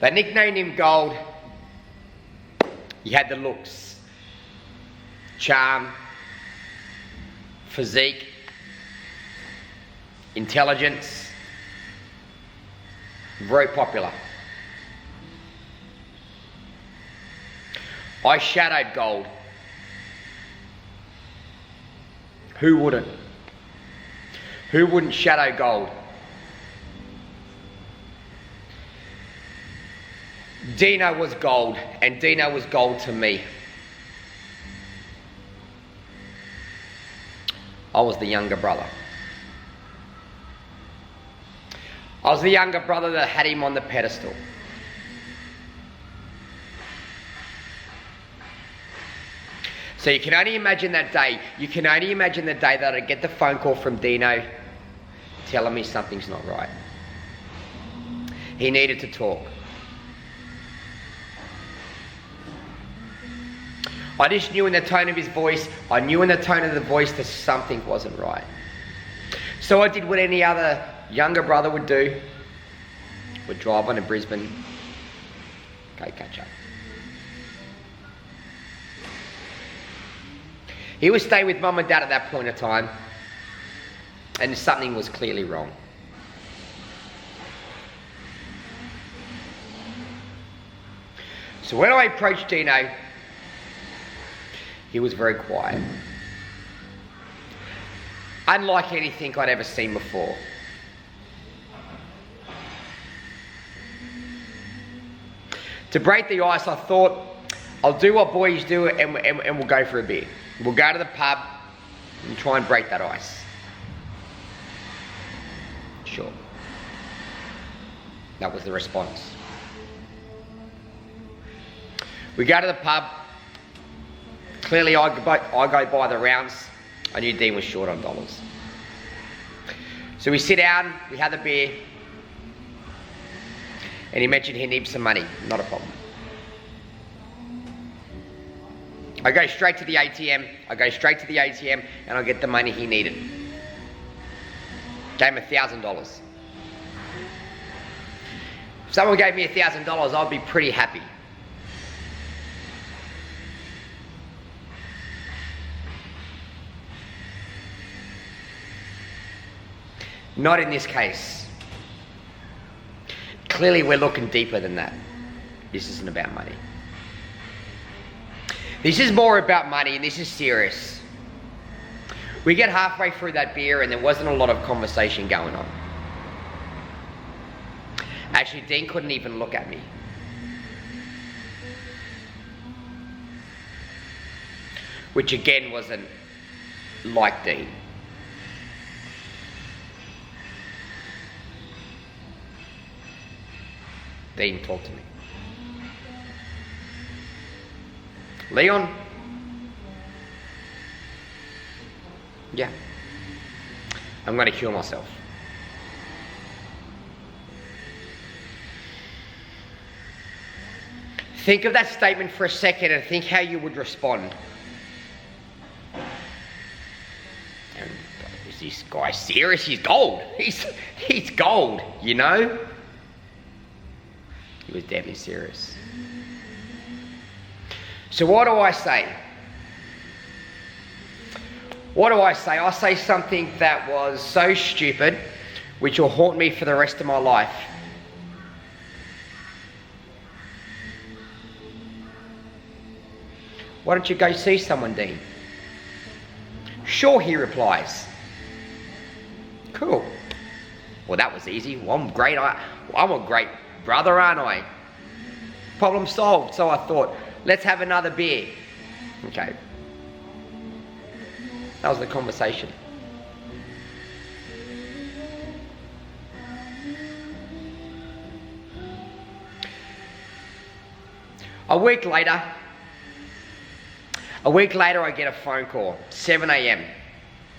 They nicknamed him Gold. He had the looks, charm, physique, intelligence. Very popular. I shadowed Gold. Who wouldn't? Who wouldn't shadow Gold? Dino was gold, and Dino was gold to me. I was the younger brother. I was the younger brother that had him on the pedestal. So you can only imagine that day. You can only imagine the day that I'd get the phone call from Dino telling me something's not right. He needed to talk. I just knew in the tone of his voice, I knew in the tone of the voice that something wasn't right. So I did what any other younger brother would do. Would drive on to Brisbane, go catch up. He would stay with mum and dad at that point of time, and something was clearly wrong. So when I approached Dino, he was very quiet. Unlike anything I'd ever seen before. To break the ice, I thought, I'll do what boys do and we'll go for a beer. We'll go to the pub and try and break that ice. Sure. That was the response. We go to the pub. Clearly I go by the rounds. I knew Dean was short on dollars. So we sit down, we have the beer, and he mentioned he needs some money. Not a problem. I go straight to the ATM. And I get the money he needed. Gave him $1,000. If someone gave me $1,000, I'd be pretty happy. Not in this case. Clearly we're looking deeper than that. This isn't about money. This is more about money, and this is serious. We get halfway through that beer and there wasn't a lot of conversation going on. Actually, Dean couldn't even look at me. Which again wasn't like Dean. Dean talked to me. Leon? Yeah. I'm going to kill myself. Think of that statement for a second and think how you would respond. And is this guy serious? He's gold. He's gold, you know? He was deadly serious. So what do I say? What do I say? I say something that was so stupid, which will haunt me for the rest of my life. Why don't you go see someone, Dean? Sure, he replies. Cool. Well, that was easy. Well, I'm a great brother, aren't I? Problem solved. So I thought, let's have another beer. Okay. That was the conversation. A week later, I get a phone call. 7 a.m.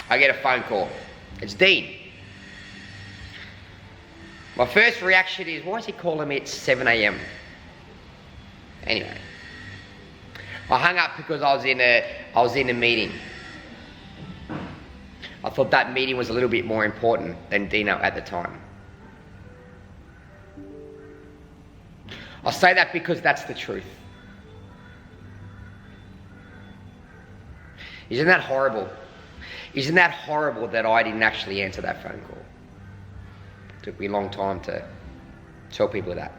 I get a phone call. It's Dean. My first reaction is, why is he calling me at 7 a.m.? Anyway. I hung up because I was in a meeting. I thought that meeting was a little bit more important than Dino at the time. I say that because that's the truth. Isn't that horrible? Isn't that horrible that I didn't actually answer that phone call? It took me a long time to tell people that.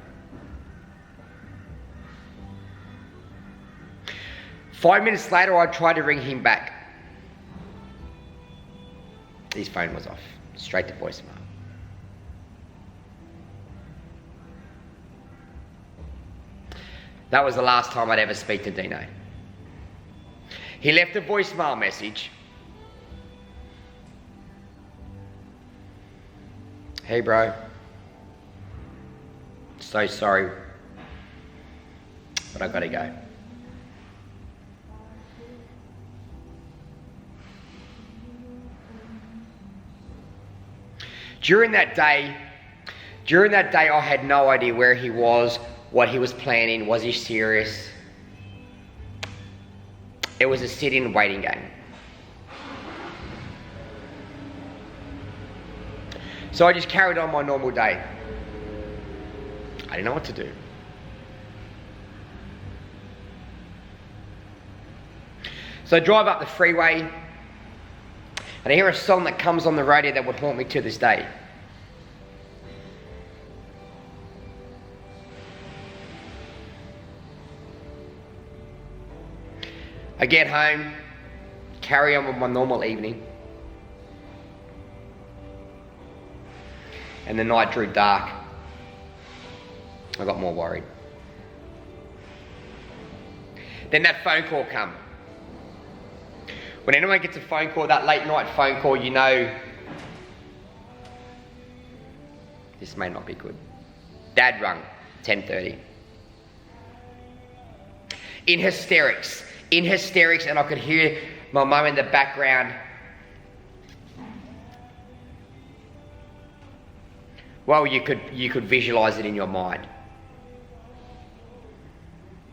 5 minutes later, I tried to ring him back. His phone was off, straight to voicemail. That was the last time I'd ever speak to Dino. He left a voicemail message. Hey bro, so sorry, but I gotta go. During that day, I had no idea where he was, what he was planning, was he serious? It was a sit-in waiting game. So I just carried on my normal day. I didn't know what to do. So I drive up the freeway, and I hear a song that comes on the radio that would haunt me to this day. I get home, carry on with my normal evening, and the night drew dark. I got more worried. Then that phone call come. When anyone gets a phone call, that late night phone call, you know this may not be good. Dad rung, 10:30. In hysterics, and I could hear my mum in the background. Well, you could visualise it in your mind.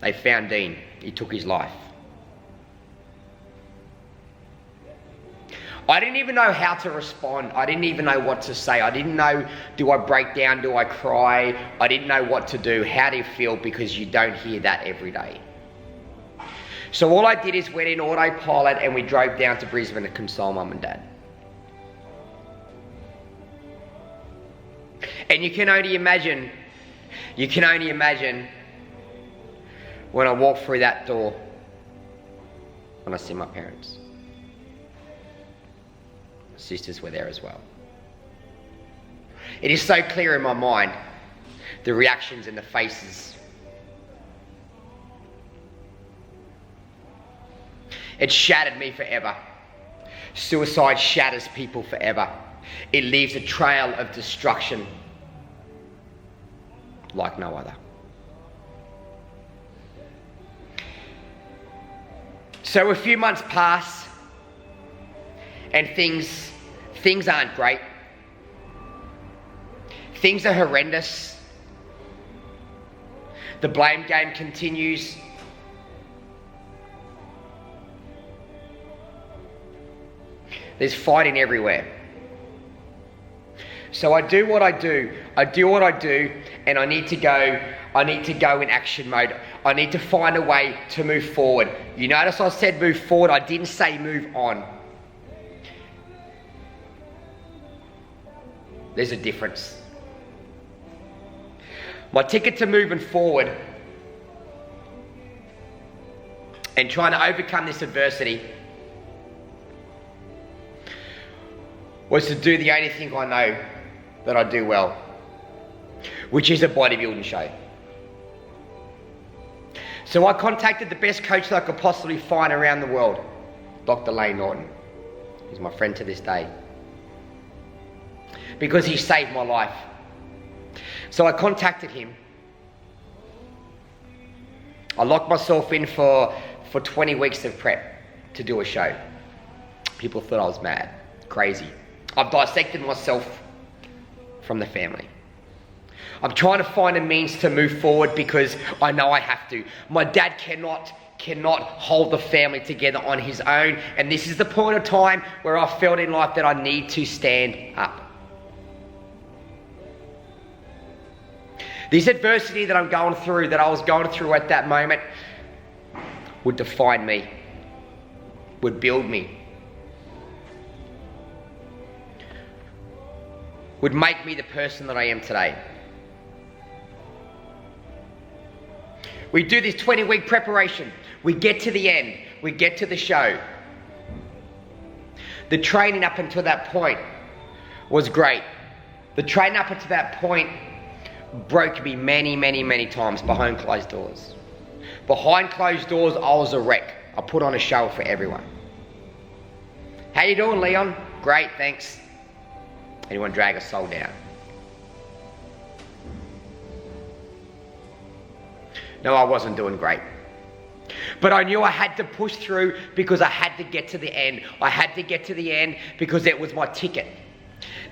They found Dean. He took his life. I didn't even know how to respond. I didn't even know what to say. I didn't know, do I break down? Do I cry? I didn't know what to do. How do you feel? Because you don't hear that every day. So all I did is went in autopilot and we drove down to Brisbane to console Mum and Dad. And you can only imagine when I walk through that door, when I see my parents. My sisters were there as well. It is so clear in my mind, the reactions and the faces. It shattered me forever. Suicide shatters people forever. It leaves a trail of destruction like no other. So a few months pass and things aren't great. Things are horrendous. The blame game continues. There's fighting everywhere. So I do what I do, and I need to go in action mode. I need to find a way to move forward. You notice I said move forward, I didn't say move on. There's a difference. My ticket to moving forward and trying to overcome this adversity was to do the only thing I know that I do well, which is a bodybuilding show. So I contacted the best coach that I could possibly find around the world, Dr. Layne Norton. He's my friend to this day, because he saved my life. So I contacted him. I locked myself in for 20 weeks of prep to do a show. People thought I was mad, crazy. I've dissected myself from the family. I'm trying to find a means to move forward because I know I have to. My dad cannot hold the family together on his own, and this is the point of time where I felt in life that I need to stand up. This adversity that I'm going through, that I was going through at that moment, would define me, would build me, would make me the person that I am today. We do this 20-week preparation. We get to the end. We get to the show. The training up until that point was great. The training up until that point broke me many, many, many times behind closed doors. Behind closed doors, I was a wreck. I put on a show for everyone. How you doing, Leon? Great, thanks. Anyone drag a soul down? No, I wasn't doing great. But I knew I had to push through because I had to get to the end. I had to get to the end because it was my ticket.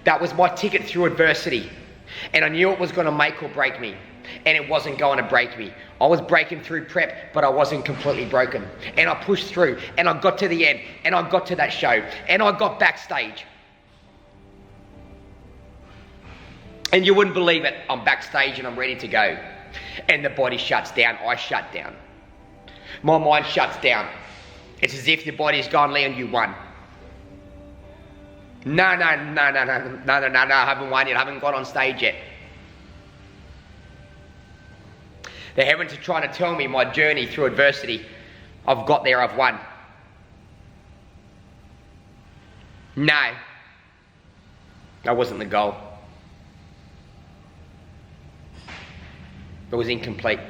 That was my ticket through adversity. And I knew it was going to make or break me. And it wasn't going to break me. I was breaking through prep, but I wasn't completely broken. And I pushed through, and I got to the end, and I got to that show, and I got backstage. And you wouldn't believe it, I'm backstage and I'm ready to go. And the body shuts down, I shut down. My mind shuts down. It's as if the body's gone, Leon, you won. No, I haven't won yet, I haven't got on stage yet. The heavens are trying to tell me my journey through adversity. I've got there, I've won. No, that wasn't the goal. It was incomplete.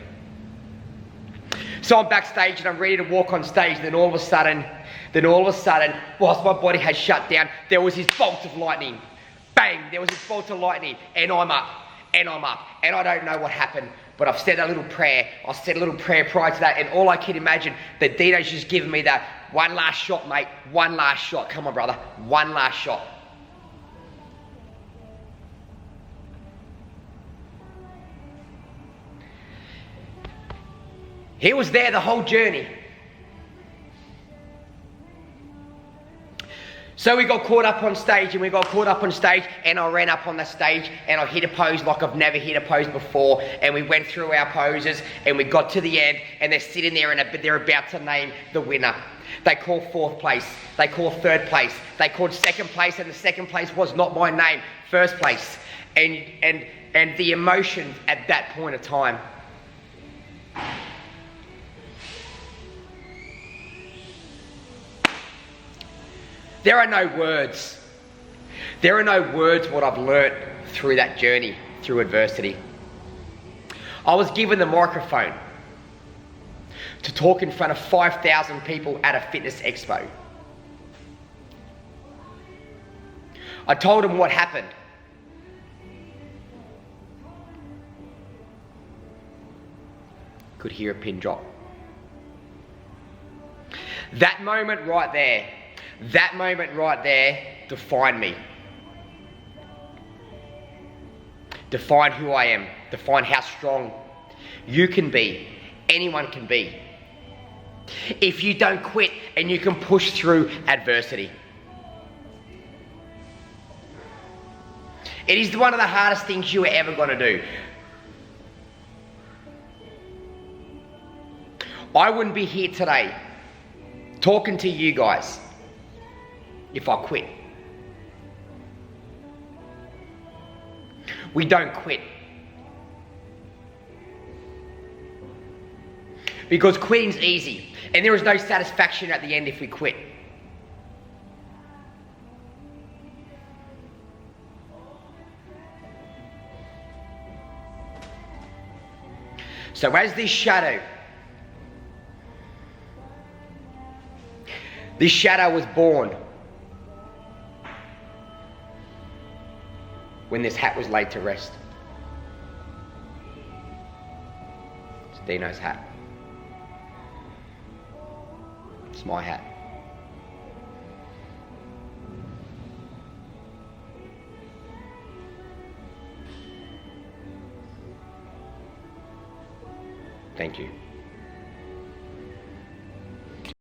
So I'm backstage and I'm ready to walk on stage. Then all of a sudden, whilst my body had shut down, there was this bolt of lightning. Bang, there was this bolt of lightning, and I'm up, and I don't know what happened, but I've said a little prayer. I said a little prayer prior to that, and all I can imagine that Dino's just given me that one last shot, mate, one last shot. Come on, brother, one last shot. He was there the whole journey. So we got caught up on stage and I ran up on the stage and I hit a pose like I've never hit a pose before, and we went through our poses and we got to the end and they're sitting there and they're about to name the winner. They call fourth place, they call third place, they called second place, and the second place was not my name, first place. And the emotion at that point of time. There are no words. There are no words what I've learnt through that journey, through adversity. I was given the microphone to talk in front of 5,000 people at a fitness expo. I told them what happened. Could hear a pin drop. That moment right there defined me. Define who I am. Define how strong you can be. Anyone can be. If you don't quit and you can push through adversity. It is one of the hardest things you are ever going to do. I wouldn't be here today talking to you guys if I quit. We don't quit. Because quitting's easy, and there is no satisfaction at the end if we quit. So as this shadow was born when this hat was laid to rest. It's Dino's hat. It's my hat. Thank you.